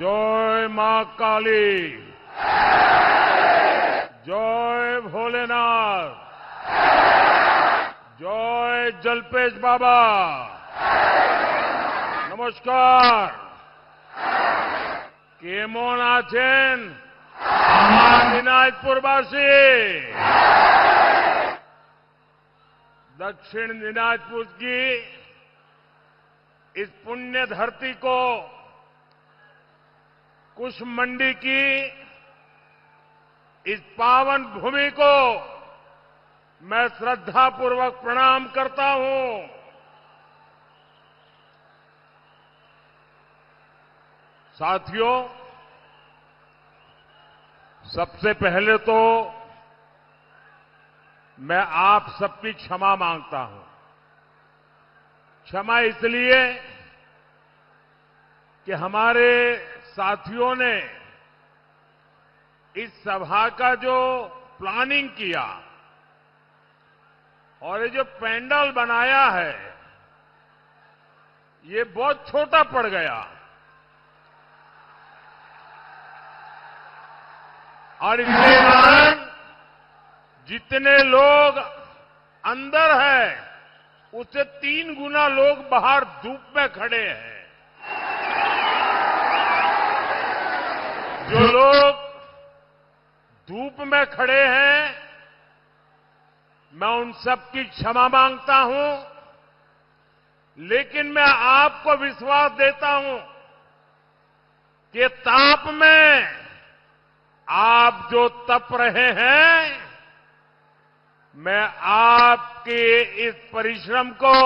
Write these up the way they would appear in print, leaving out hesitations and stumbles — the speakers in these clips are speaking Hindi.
जय मां काली, जय भोलेनाथ, जय जलपेश बाबा। नमस्कार। केमन आছেন আমার দিনাজপুরবাসী? दक्षिण दिनाजपुर की इस पुण्य धरती को, कुश मंडी की इस पावन भूमि को मैं श्रद्धापूर्वक प्रणाम करता हूं। साथियों, सबसे पहले तो मैं आप सबकी क्षमा मांगता हूं। क्षमा इसलिए कि हमारे साथियों ने इस सभा का जो प्लानिंग किया और ये जो पैंडल बनाया है, ये बहुत छोटा पड़ गया और इसके कारण जितने लोग अंदर हैं, उससे 3 गुना लोग बाहर धूप में खड़े हैं। जो लोग धूप में खड़े हैं, मैं उन सबकी क्षमा मांगता हूं, लेकिन मैं आपको विश्वास देता हूं कि ताप में आप जो तप रहे हैं, मैं आपके इस परिश्रम को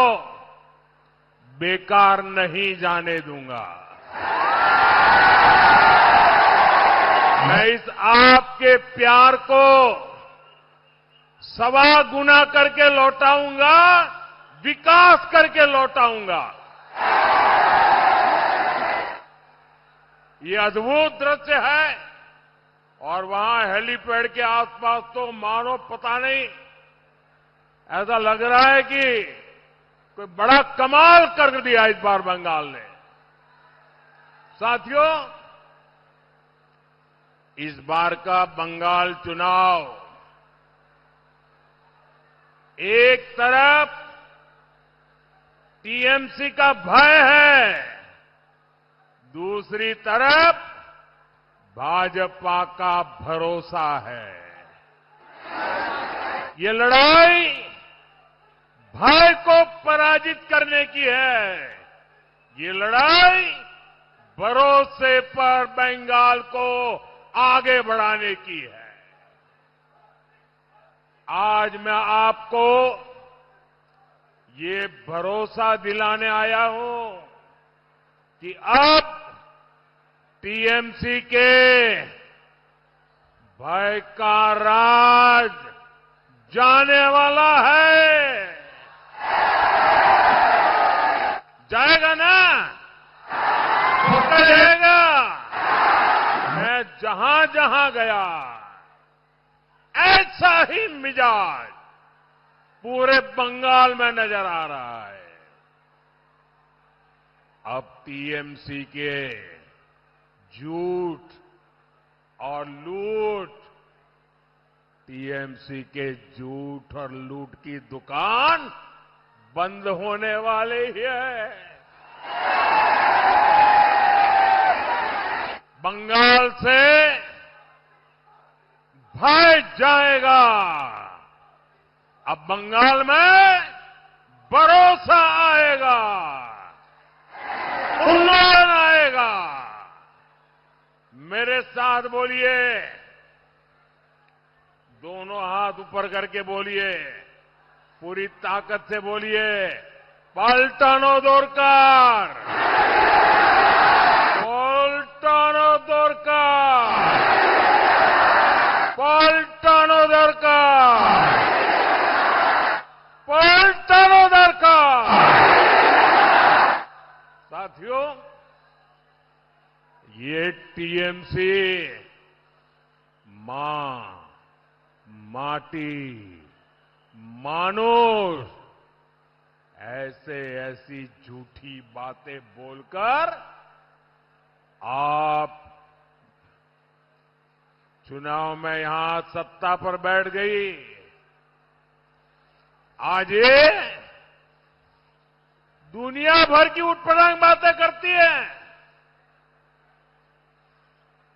बेकार नहीं जाने दूंगा। मैं इस आपके प्यार को 1.25 गुना करके लौटाऊंगा, विकास करके लौटाऊंगा। ये अद्भुत दृश्य है और वहां हेलीपैड के आसपास तो मानो पता नहीं, ऐसा लग रहा है कि कोई बड़ा कमाल कर दिया इस बार बंगाल ने। साथियों, इस बार का बंगाल चुनाव एक तरफ टीएमसी का भय है, दूसरी तरफ भाजपा का भरोसा है। ये लड़ाई भय को पराजित करने की है। ये लड़ाई भरोसे पर बंगाल को आगे बढ़ाने की है। आज मैं आपको ये भरोसा दिलाने आया हूं कि अब टीएमसी के भय का राज जाने वाला है। जाएगा ना? पक्का जाएगा। मैं जहां जहां गया, ऐसा ही मिजाज पूरे बंगाल में नजर आ रहा है। अब टीएमसी के झूठ और लूट, टीएमसी के झूठ और लूट की दुकान बंद होने वाली ही है। बंगाल से भय जाएगा। अब बंगाल में भरोसा आएगा, उन्नयन आएगा। मेरे साथ बोलिए, दोनों हाथ ऊपर करके बोलिए, पूरी ताकत से बोलिए, पलटानो दरकार, पलटानो दरकार, पलटानो दरकार, पलटानो दरकार। साथियों, ये टीएमसी मां, माटी, मानुष ऐसी झूठी बातें बोलकर आप चुनाव में यहां सत्ता पर बैठ गई, आज ये दुनिया भर की उठपटांग बातें करती है,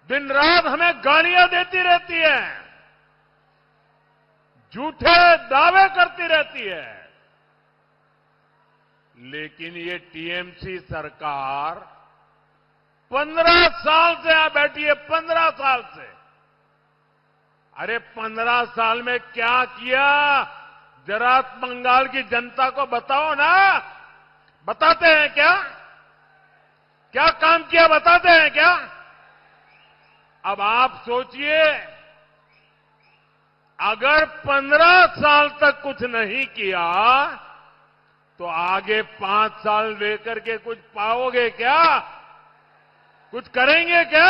दिन रात हमें गालियां देती रहती है, झूठे दावे करती रहती है। लेकिन ये टीएमसी सरकार 15 साल से यहां बैठी है, 15 साल से। अरे 15 साल में क्या किया, जरा बंगाल की जनता को बताओ ना। बताते हैं क्या? क्या काम किया बताते हैं क्या? अब आप सोचिए, अगर 15 साल तक कुछ नहीं किया तो आगे 5 साल लेकर के कुछ पाओगे क्या? कुछ करेंगे क्या?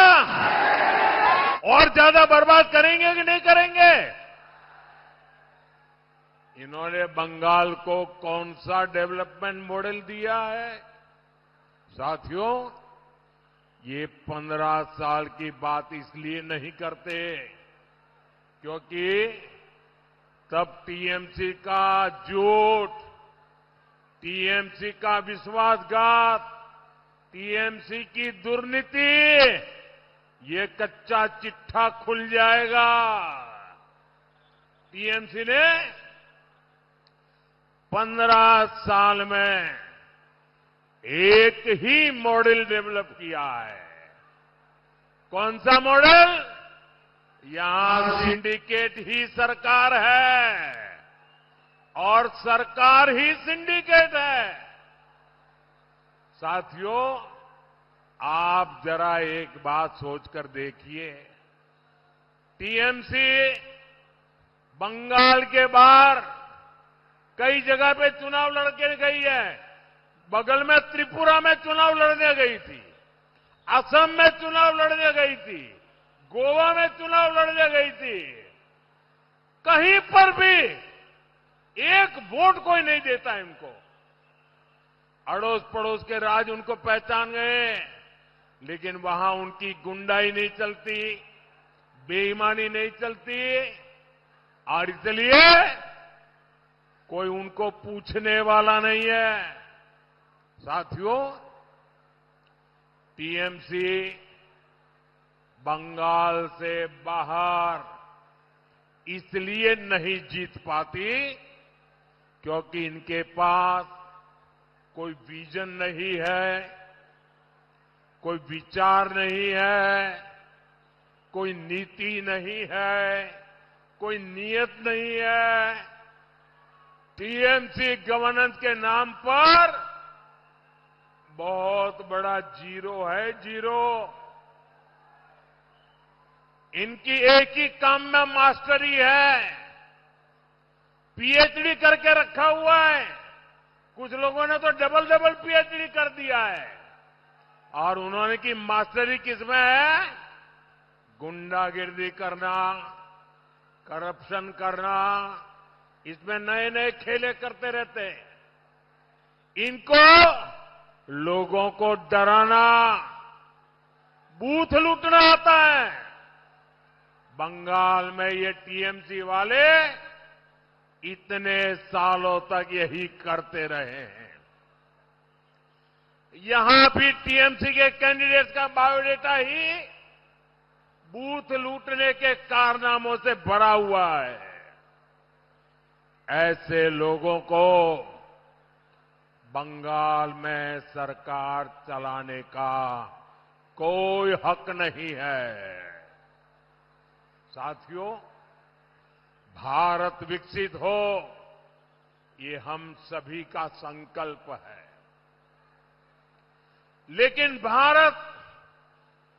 और ज्यादा बर्बाद करेंगे कि नहीं करेंगे? इन्होंने बंगाल को कौन सा डेवलपमेंट मॉडल दिया है? साथियों, ये 15 साल की बात इसलिए नहीं करते क्योंकि तब टीएमसी का झूठ, टीएमसी का विश्वासघात, टीएमसी की दुर्नीति, ये कच्चा चिट्ठा खुल जाएगा। टीएमसी ने 15 साल में एक ही मॉडल डेवलप किया है। कौन सा मॉडल? यहां सिंडिकेट ही सरकार है और सरकार ही सिंडिकेट है। साथियों, आप जरा एक बात सोचकर देखिए, टीएमसी बंगाल के बाहर कई जगह पे चुनाव लड़के गई है। बगल में त्रिपुरा में चुनाव लड़ने गई थी, असम में चुनाव लड़ने गई थी, गोवा में चुनाव लड़ने गई थी। कहीं पर भी एक वोट कोई नहीं देता इनको। अड़ोस पड़ोस के राज्य उनको पहचान गए, लेकिन वहां उनकी गुंडाई नहीं चलती, बेईमानी नहीं चलती, और इसलिए कोई उनको पूछने वाला नहीं है। साथियों, टीएमसी बंगाल से बाहर इसलिए नहीं जीत पाती क्योंकि इनके पास कोई विजन नहीं है, कोई विचार नहीं है, कोई नीति नहीं है, कोई नियत नहीं है। टीएमसी गवर्नेंस के नाम पर बहुत बड़ा जीरो है, जीरो। इनकी एक ही काम में मास्टरी है, पीएचडी करके रखा हुआ है। कुछ लोगों ने तो डबल डबल पीएचडी कर दिया है। और उन्होंने की मास्टरी किसमें है? गुंडागिर्दी करना, करप्शन करना, इसमें नए नए खेले करते रहते हैं। इनको लोगों को डराना, बूथ लूटना आता है। बंगाल में ये टीएमसी वाले इतने सालों तक यही करते रहे हैं। यहां भी टीएमसी के कैंडिडेट्स का बायोडेटा ही बूथ लूटने के कारनामों से भरा हुआ है। ऐसे लोगों को बंगाल में सरकार चलाने का कोई हक नहीं है। साथियों, भारत विकसित हो, ये हम सभी का संकल्प है। लेकिन भारत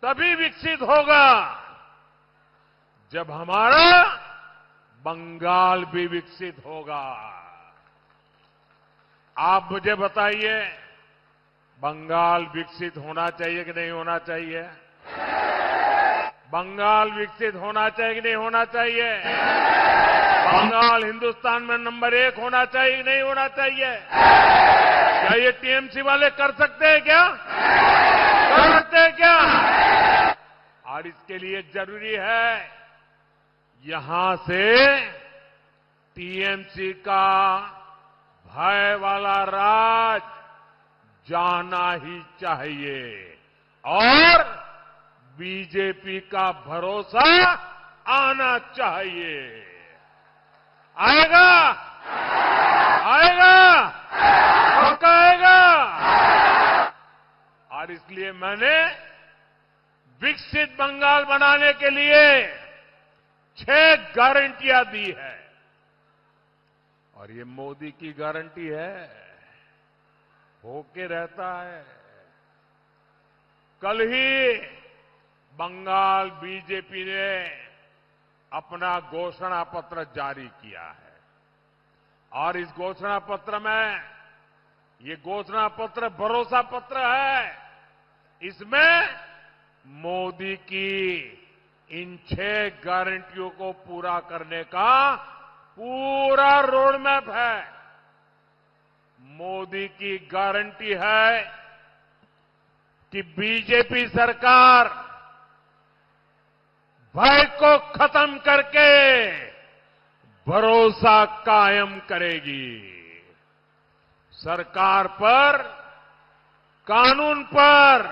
तभी विकसित होगा जब हमारा बंगाल भी विकसित होगा। आप मुझे बताइए, बंगाल विकसित होना चाहिए कि नहीं होना चाहिए? बंगाल विकसित होना चाहिए कि नहीं होना चाहिए? बंगाल हिंदुस्तान में नंबर 1 होना चाहिए कि नहीं होना चाहिए? क्या ये टीएमसी वाले कर सकते हैं क्या? करते क्या? और इसके लिए जरूरी है यहां से टीएमसी का भय वाला राज जाना ही चाहिए और बीजेपी का भरोसा आना चाहिए। आएगा? आएगा? पक्का आएगा। और इसलिए मैंने विकसित बंगाल बनाने के लिए 6 गारंटियां दी है और ये मोदी की गारंटी है, होके रहता है। कल ही बंगाल बीजेपी ने अपना घोषणा पत्र जारी किया है और इस घोषणा पत्र में ये घोषणा पत्र भरोसा पत्र है। इसमें मोदी की इन 6 गारंटियों को पूरा करने का पूरा रोड मैप है। मोदी की गारंटी है कि बीजेपी सरकार भय को खत्म करके भरोसा कायम करेगी। सरकार पर, कानून पर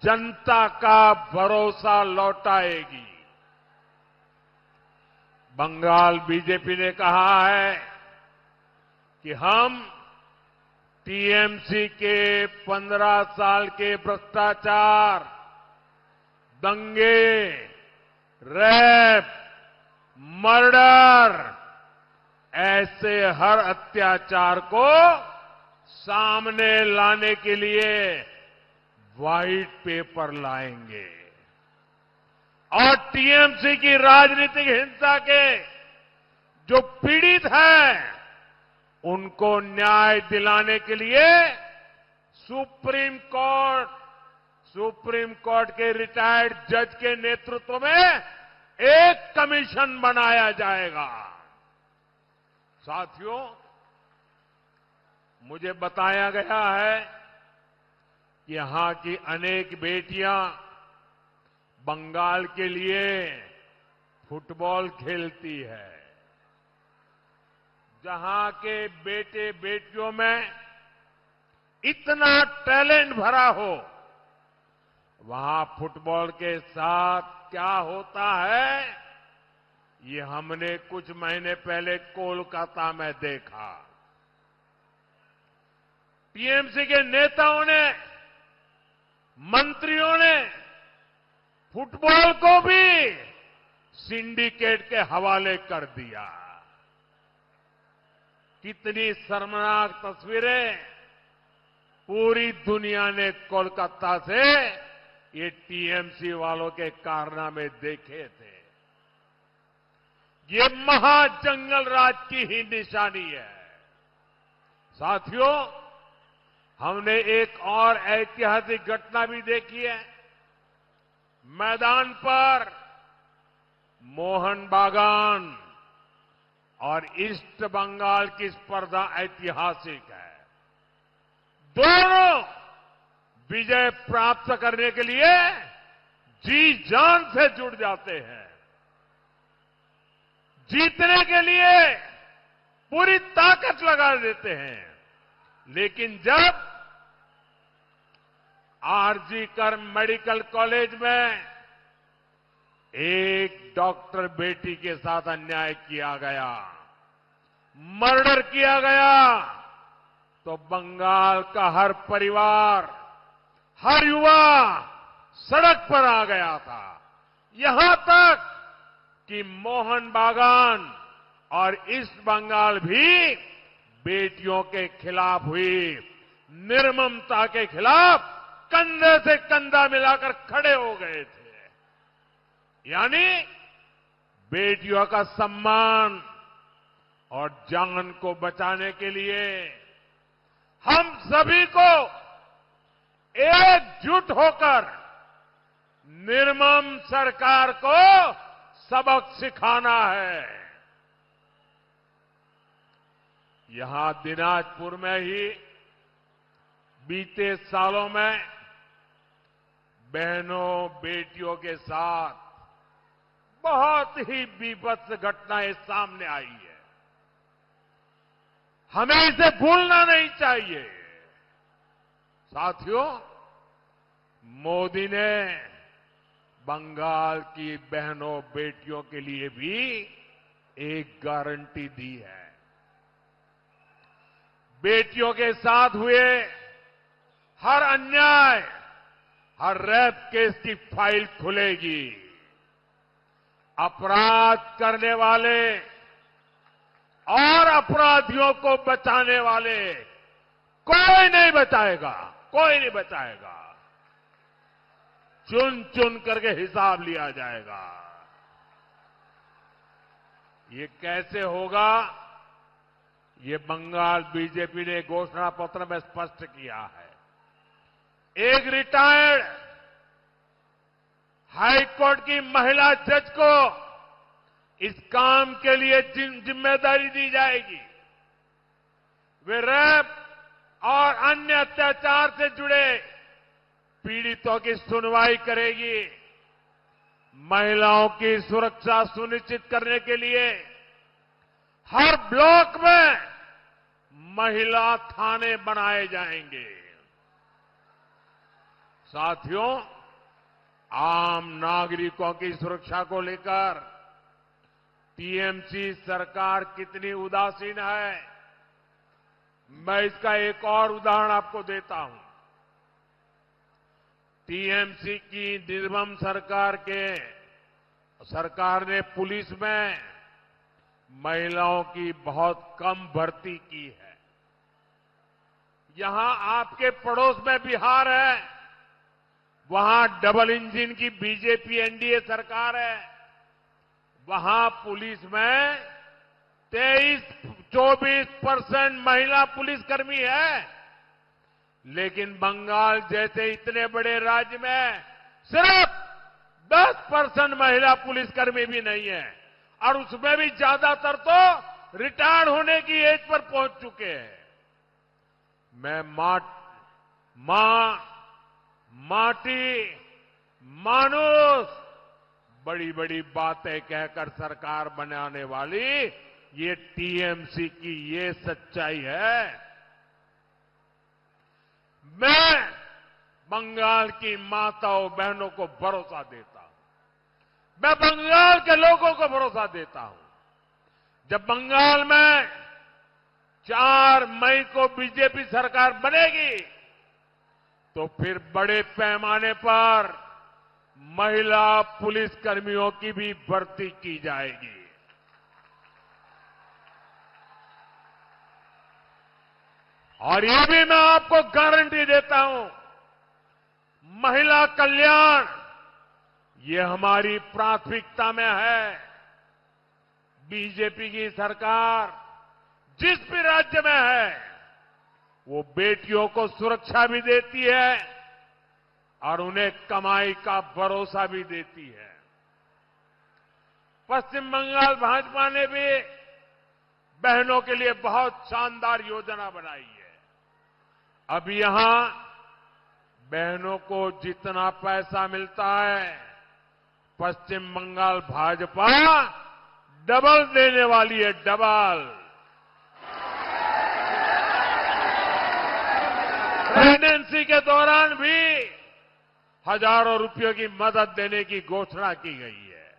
जनता का भरोसा लौटाएगी। बंगाल बीजेपी ने कहा है कि हम टीएमसी के 15 साल के भ्रष्टाचार, दंगे, रेप, मर्डर ऐसे हर अत्याचार को सामने लाने के लिए व्हाइट पेपर लाएंगे और टीएमसी की राजनीतिक हिंसा के जो पीड़ित हैं उनको न्याय दिलाने के लिए सुप्रीम कोर्ट के रिटायर्ड जज के नेतृत्व में एक कमीशन बनाया जाएगा। साथियों, मुझे बताया गया है कि यहां की अनेक बेटियां बंगाल के लिए फुटबॉल खेलती है। जहां के बेटे बेटियों में इतना टैलेंट भरा हो, वहां फुटबॉल के साथ क्या होता है, ये हमने कुछ महीने पहले कोलकाता में देखा। टीएमसी के नेताओं ने, मंत्रियों ने फुटबॉल को भी सिंडिकेट के हवाले कर दिया। कितनी शर्मनाक तस्वीरें पूरी दुनिया ने कोलकाता से ये टीएमसी वालों के कारनामे देखे थे। ये महाजंगल राज की ही निशानी है। साथियों, हमने एक और ऐतिहासिक घटना भी देखी है। मैदान पर मोहन बागान और ईस्ट बंगाल की स्पर्धा ऐतिहासिक है। दोनों विजय प्राप्त करने के लिए जी जान से जुड़ जाते हैं। जीतने के लिए पूरी ताकत लगा देते हैं। लेकिन जब आरजी कर मेडिकल कॉलेज में एक डॉक्टर बेटी के साथ अन्याय किया गया, मर्डर किया गया, तो बंगाल का हर परिवार, हर युवा सड़क पर आ गया था। यहां तक कि मोहन बागान और ईस्ट बंगाल भी बेटियों के खिलाफ हुई निर्ममता के खिलाफ कंधे से कंधा मिलाकर खड़े हो गए थे। यानी बेटियों का सम्मान और जान को बचाने के लिए हम सभी को एकजुट होकर निर्मम सरकार को सबक सिखाना है। यहां दिनाजपुर में ही बीते सालों में बहनों बेटियों के साथ बहुत ही बीभत्स घटनाएं सामने आई है। हमें इसे भूलना नहीं चाहिए। साथियों, मोदी ने बंगाल की बहनों बेटियों के लिए भी एक गारंटी दी है। बेटियों के साथ हुए हर अन्याय, हर रेप केस की फाइल खुलेगी। अपराध करने वाले और अपराधियों को बचाने वाले कोई नहीं बचाएगा, कोई नहीं बचाएगा। चुन चुन करके हिसाब लिया जाएगा। ये कैसे होगा? ये बंगाल बीजेपी ने घोषणा पत्र में स्पष्ट किया है। एक रिटायर्ड हाईकोर्ट की महिला जज को इस काम के लिए जिम्मेदारी दी जाएगी। वे रेप और अन्य अत्याचार से जुड़े पीड़ितों की सुनवाई करेगी। महिलाओं की सुरक्षा सुनिश्चित करने के लिए हर ब्लॉक में महिला थाने बनाए जाएंगे। साथियों, आम नागरिकों की सुरक्षा को लेकर टीएमसी सरकार कितनी उदासीन है, मैं इसका एक और उदाहरण आपको देता हूं। टीएमसी की निर्मम सरकार ने पुलिस में महिलाओं की बहुत कम भर्ती की है। यहां आपके पड़ोस में बिहार है, वहां डबल इंजन की बीजेपी एनडीए सरकार है। वहां पुलिस में 23-24% महिला पुलिसकर्मी है। लेकिन बंगाल जैसे इतने बड़े राज्य में सिर्फ 10% महिला पुलिसकर्मी भी नहीं है, और उसमें भी ज्यादातर तो रिटायर्ड होने की एज पर पहुंच चुके हैं। मैं माटी, मानुष, बड़ी बड़ी बातें कहकर सरकार बनाने वाली ये टीएमसी की ये सच्चाई है। मैं बंगाल की माताओं बहनों को भरोसा देता हूं। मैं बंगाल के लोगों को भरोसा देता हूं। जब बंगाल में 4 मई को बीजेपी सरकार बनेगी तो फिर बड़े पैमाने पर महिला पुलिसकर्मियों की भी भर्ती की जाएगी। और ये भी मैं आपको गारंटी देता हूं, महिला कल्याण ये हमारी प्राथमिकता में है। बीजेपी की सरकार जिस भी राज्य में है, वो बेटियों को सुरक्षा भी देती है और उन्हें कमाई का भरोसा भी देती है। पश्चिम बंगाल भाजपा ने भी बहनों के लिए बहुत शानदार योजना बनाई है। अब यहां बहनों को जितना पैसा मिलता है, पश्चिम बंगाल भाजपा डबल देने वाली है, डबल। प्रेगनेंसी के दौरान भी हजारों रुपयों की मदद देने की घोषणा की गई है।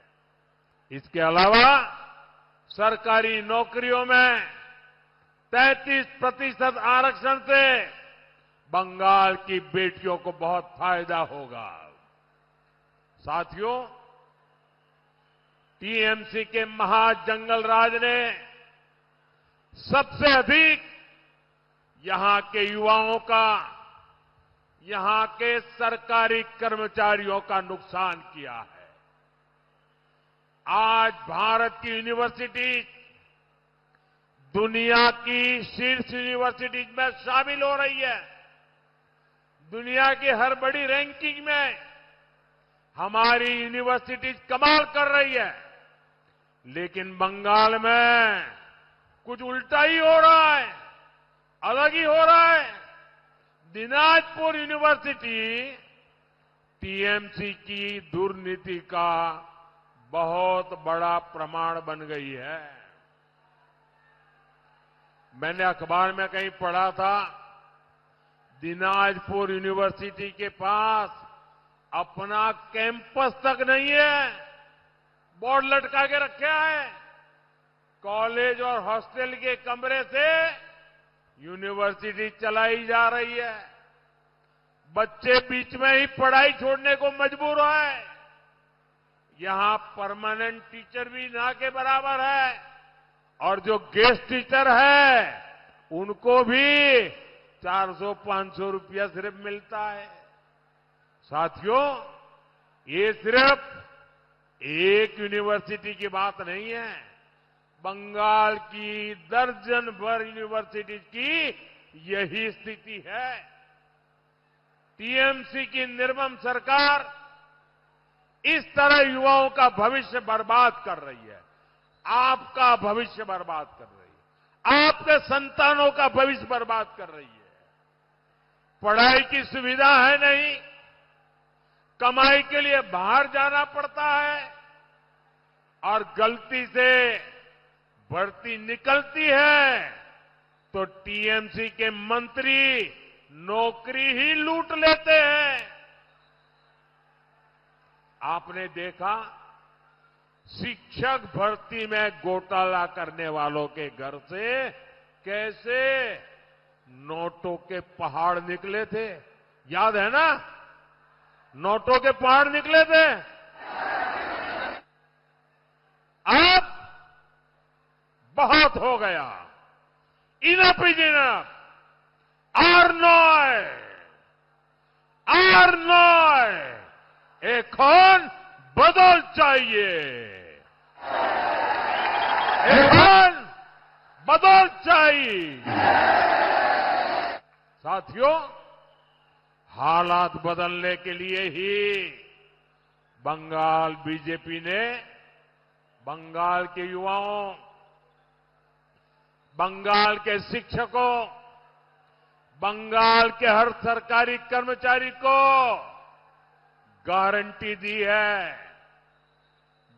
इसके अलावा सरकारी नौकरियों में 33% आरक्षण से बंगाल की बेटियों को बहुत फायदा होगा। साथियों, टीएमसी के महाजंगल राज ने सबसे अधिक यहां के युवाओं का, यहां के सरकारी कर्मचारियों का नुकसान किया है। आज भारत की यूनिवर्सिटी दुनिया की शीर्ष यूनिवर्सिटीज में शामिल हो रही है। दुनिया की हर बड़ी रैंकिंग में हमारी यूनिवर्सिटीज कमाल कर रही है। लेकिन बंगाल में कुछ उल्टा ही हो रहा है, अलग ही हो रहा है। दिनाजपुर यूनिवर्सिटी टीएमसी की दुर्नीति का बहुत बड़ा प्रमाण बन गई है। मैंने अखबार में कहीं पढ़ा था, दिनाजपुर यूनिवर्सिटी के पास अपना कैंपस तक नहीं है, बोर्ड लटका के रखे है। कॉलेज और हॉस्टल के कमरे से यूनिवर्सिटी चलाई जा रही है। बच्चे बीच में ही पढ़ाई छोड़ने को मजबूर है। यहां परमानेंट टीचर भी ना के बराबर है और जो गेस्ट टीचर है उनको भी 400-500 रुपया सिर्फ मिलता है। साथियों, ये सिर्फ एक यूनिवर्सिटी की बात नहीं है, बंगाल की दर्जन भर यूनिवर्सिटी की यही स्थिति है। टीएमसी की निर्मम सरकार इस तरह युवाओं का भविष्य बर्बाद कर रही है, आपका भविष्य बर्बाद कर रही है, आपके संतानों का भविष्य बर्बाद कर रही है। पढ़ाई की सुविधा है नहीं, कमाई के लिए बाहर जाना पड़ता है और गलती से भर्ती निकलती है तो टीएमसी के मंत्री नौकरी ही लूट लेते हैं। आपने देखा, शिक्षक भर्ती में घोटाला करने वालों के घर से कैसे नोटों के पहाड़ निकले थे, याद है ना? नोटों के पहाड़ निकले थे। अब बहुत हो गया, इनफ इज इनफ। आर এখন बदल चाहिए, এখন बदल चाहिए। साथियों, हालात बदलने के लिए ही बंगाल बीजेपी ने बंगाल के युवाओं, बंगाल के शिक्षकों, बंगाल के हर सरकारी कर्मचारी को गारंटी दी है।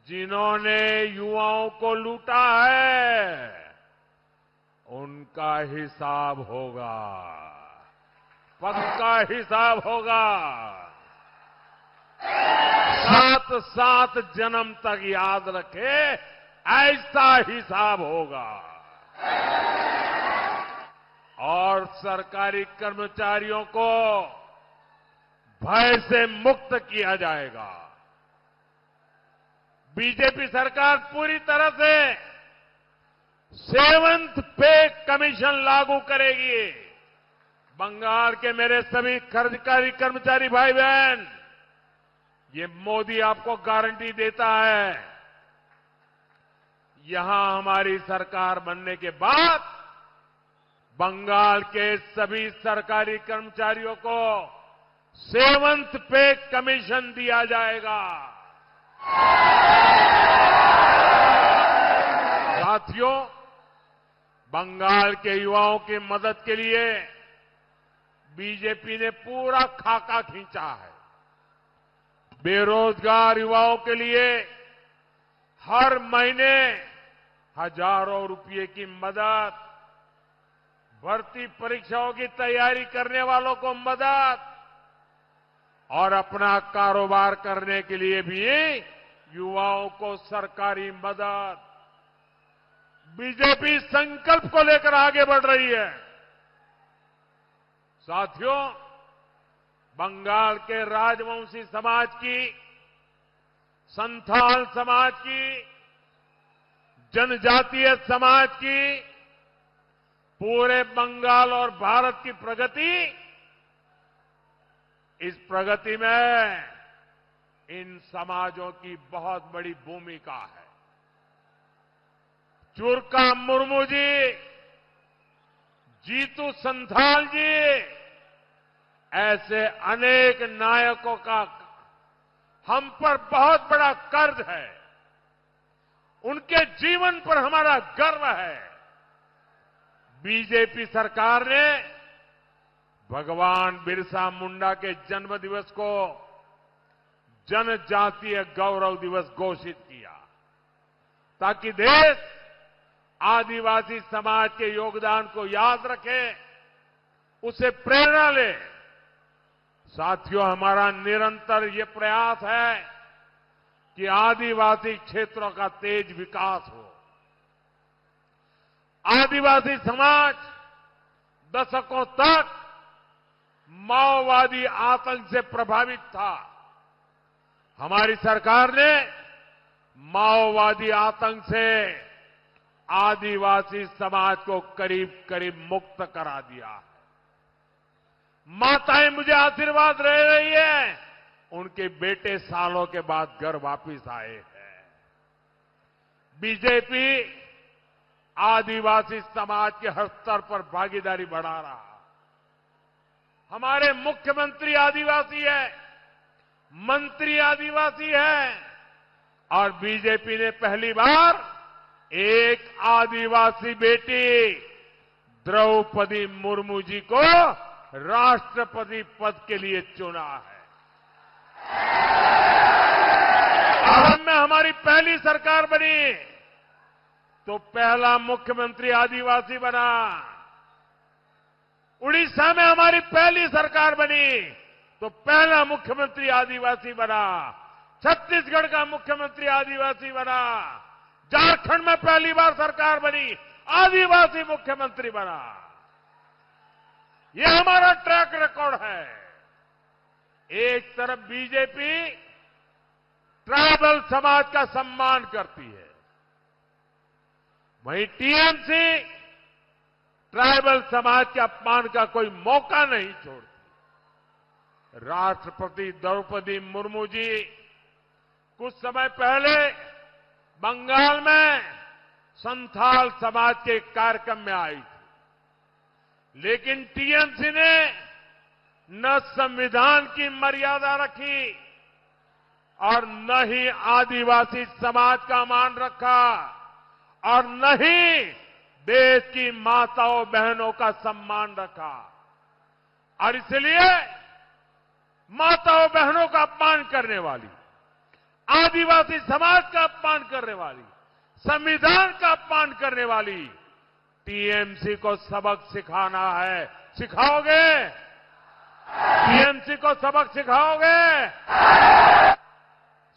जिन्होंने युवाओं को लूटा है उनका हिसाब होगा, पक्का हिसाब होगा। 7-7 जन्म तक याद रखे, ऐसा हिसाब होगा। और सरकारी कर्मचारियों को भय से मुक्त किया जाएगा। बीजेपी सरकार पूरी तरह से 7th पे कमीशन लागू करेगी। बंगाल के मेरे सभी सरकारी कर्मचारी भाई बहन, ये मोदी आपको गारंटी देता है। यहां हमारी सरकार बनने के बाद बंगाल के सभी सरकारी कर्मचारियों को 7th पे कमीशन दिया जाएगा। साथियों, बंगाल के युवाओं की मदद के लिए बीजेपी ने पूरा खाका खींचा है। बेरोजगार युवाओं के लिए हर महीने हजारों रुपये की मदद, भर्ती परीक्षाओं की तैयारी करने वालों को मदद और अपना कारोबार करने के लिए भी युवाओं को सरकारी मदद। बीजेपी संकल्प को लेकर आगे बढ़ रही है। साथियों, बंगाल के राजवंशी समाज की, संथाल समाज की, जनजातीय समाज की, पूरे बंगाल और भारत की प्रगति, इस प्रगति में इन समाजों की बहुत बड़ी भूमिका है। चुरका मुर्मू जी, जीतू संथाल जी, ऐसे अनेक नायकों का हम पर बहुत बड़ा कर्ज है। उनके जीवन पर हमारा गर्व है। बीजेपी सरकार ने भगवान बिरसा मुंडा के जन्म दिवस को जनजातीय गौरव दिवस घोषित किया, ताकि देश आदिवासी समाज के योगदान को याद रखे, उसे प्रेरणा ले। साथियों, हमारा निरंतर ये प्रयास है कि आदिवासी क्षेत्रों का तेज विकास हो। आदिवासी समाज दशकों तक माओवादी आतंक से प्रभावित था। हमारी सरकार ने माओवादी आतंक से आदिवासी समाज को करीब करीब मुक्त करा दिया है। माताएं मुझे आशीर्वाद दे रही है, उनके बेटे सालों के बाद घर वापिस आए हैं। बीजेपी आदिवासी समाज के हर स्तर पर भागीदारी बढ़ा रहा है। हमारे मुख्यमंत्री आदिवासी है, मंत्री आदिवासी है, और बीजेपी ने पहली बार एक आदिवासी बेटी द्रौपदी मुर्मू जी को राष्ट्रपति पद के लिए चुना है। असम में हमारी पहली सरकार बनी तो पहला मुख्यमंत्री आदिवासी बना। उड़ीसा में हमारी पहली सरकार बनी तो पहला मुख्यमंत्री आदिवासी बना। छत्तीसगढ़ का मुख्यमंत्री आदिवासी बना। झारखंड में पहली बार सरकार बनी, आदिवासी मुख्यमंत्री बना। यह हमारा ट्रैक रिकॉर्ड है। एक तरफ बीजेपी ट्राइबल समाज का सम्मान करती है, वहीं टीएमसी ट्राइबल समाज के अपमान का कोई मौका नहीं छोड़ती। राष्ट्रपति द्रौपदी मुर्मू जी कुछ समय पहले बंगाल में संथाल समाज के कार्यक्रम में आई थी, लेकिन टीएमसी ने न संविधान की मर्यादा रखी और न ही आदिवासी समाज का मान रखा और न ही देश की माताओं बहनों का सम्मान रखा। और इसलिए माताओं बहनों का अपमान करने वाली, आदिवासी समाज का अपमान करने वाली, संविधान का अपमान करने वाली टीएमसी को सबक सिखाना है। सिखाओगे? टीएमसी को सबक सिखाओगे?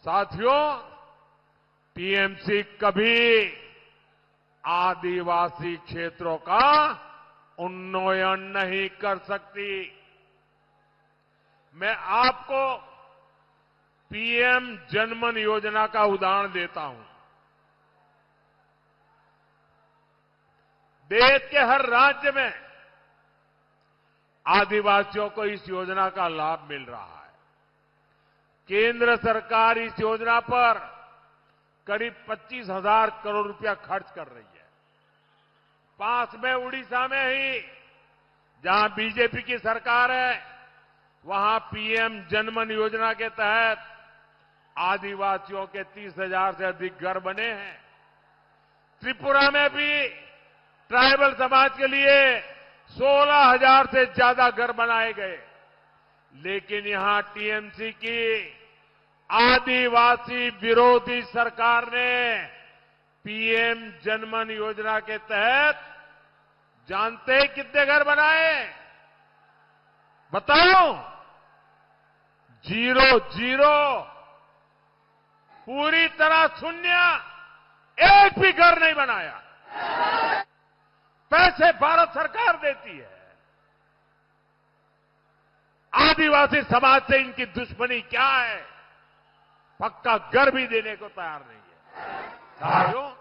साथियों, टीएमसी कभी आदिवासी क्षेत्रों का उन्नयन नहीं कर सकती। मैं आपको पीएम जनमन योजना का उदाहरण देता हूं। देश के हर राज्य में आदिवासियों को इस योजना का लाभ मिल रहा है। केंद्र सरकार इस योजना पर करीब 25,000 करोड़ रुपया खर्च कर रही है। पास में उड़ीसा में ही, जहां बीजेपी की सरकार है, वहां पीएम जनमन योजना के तहत आदिवासियों के 30,000 से अधिक घर बने हैं। त्रिपुरा में भी ट्राइबल समाज के लिए 16,000 से ज्यादा घर बनाए गए। लेकिन यहां टीएमसी की आदिवासी विरोधी सरकार ने पीएम जनमन योजना के तहत जानते हैं कितने घर बनाए? बताओ। 0 पूरी तरह शून्य। एक भी घर नहीं बनाया। पैसे भारत सरकार देती है। आदिवासी समाज से इनकी दुश्मनी क्या है? पक्का घर भी देने को तैयार नहीं है। साथियों,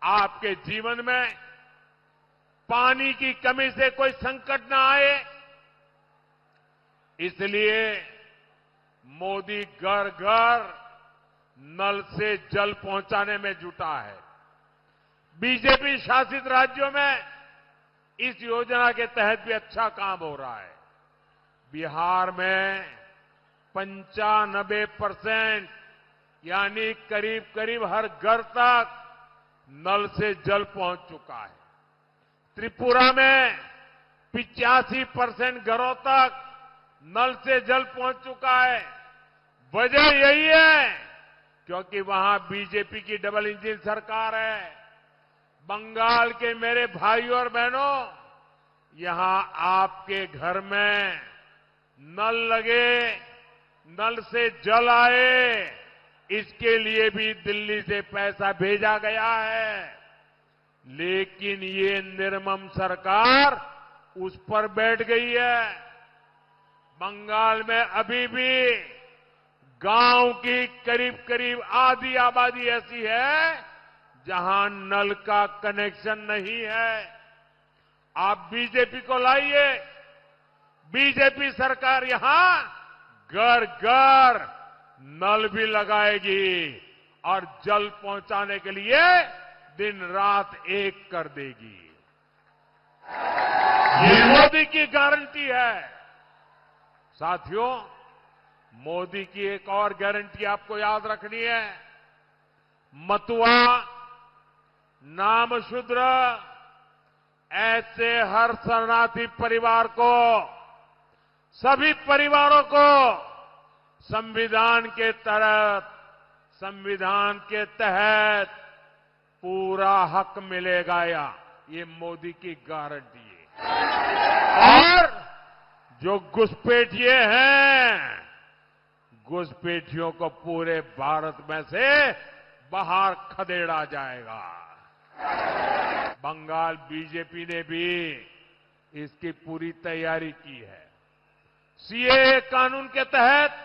आपके जीवन में पानी की कमी से कोई संकट न आए, इसलिए मोदी घर घर नल से जल पहुंचाने में जुटा है। बीजेपी शासित राज्यों में इस योजना के तहत भी अच्छा काम हो रहा है। बिहार में 95% यानी करीब करीब हर घर तक नल से जल पहुंच चुका है। त्रिपुरा में 85% घरों तक नल से जल पहुंच चुका है। वजह यही है क्योंकि वहां बीजेपी की डबल इंजन सरकार है। बंगाल के मेरे भाइयों और बहनों, यहां आपके घर में नल लगे, नल से जल आए, इसके लिए भी दिल्ली से पैसा भेजा गया है। लेकिन ये निर्मम सरकार उस पर बैठ गई है। बंगाल में अभी भी गांव की करीब करीब आधी आबादी ऐसी है जहां नल का कनेक्शन नहीं है। आप बीजेपी को लाइए, बीजेपी सरकार यहां घर घर नल भी लगाएगी और जल पहुंचाने के लिए दिन रात एक कर देगी। ये मोदी की गारंटी है। साथियों, मोदी की एक और गारंटी आपको याद रखनी है। मतुआ, नामशूद्र, ऐसे हर शरणार्थी परिवार को, सभी परिवारों को संविधान के तहत पूरा हक मिलेगा। ये मोदी की गारंटी है। और जो घुसपैठिए हैं, घुसपैठियों को पूरे भारत में से बाहर खदेड़ा जाएगा। बंगाल बीजेपी ने भी इसकी पूरी तैयारी की है। सीएए कानून के तहत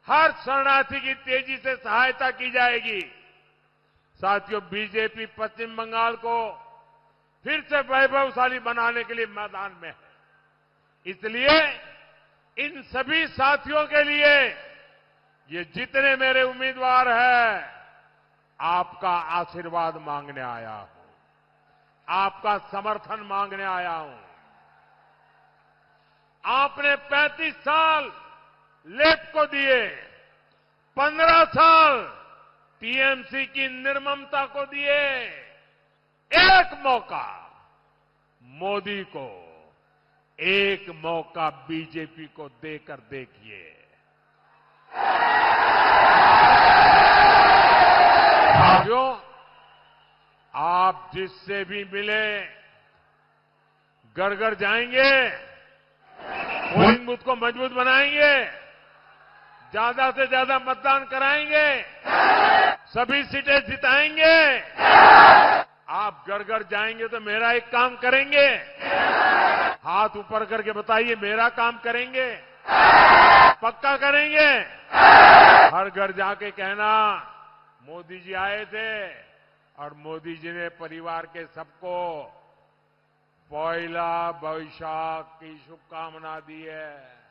हर शरणार्थी की तेजी से सहायता की जाएगी। साथियों, बीजेपी पश्चिम बंगाल को फिर से वैभवशाली बनाने के लिए मैदान में है। इसलिए इन सभी साथियों के लिए, ये जितने मेरे उम्मीदवार हैं, आपका आशीर्वाद मांगने आया हूं, आपका समर्थन मांगने आया हूं। आपने 35 साल लेफ्ट को दिए, 15 साल टीएमसी की निर्ममता को दिए। एक मौका मोदी को, एक मौका बीजेपी को देकर देखिए। साथियों, आप जिससे भी मिले, घर घर जाएंगे, पोलिंग बूथ को मजबूत बनाएंगे, ज्यादा से ज्यादा मतदान कराएंगे, सभी सीटें जिताएंगे। आप घर घर जाएंगे तो मेरा एक काम करेंगे, हाथ ऊपर करके बताइए, मेरा काम करेंगे, पक्का करेंगे। हर घर जाके कहना, मोदी जी आए थे और मोदी जी ने परिवार के सबको पहला वैशाख की शुभकामना दी है।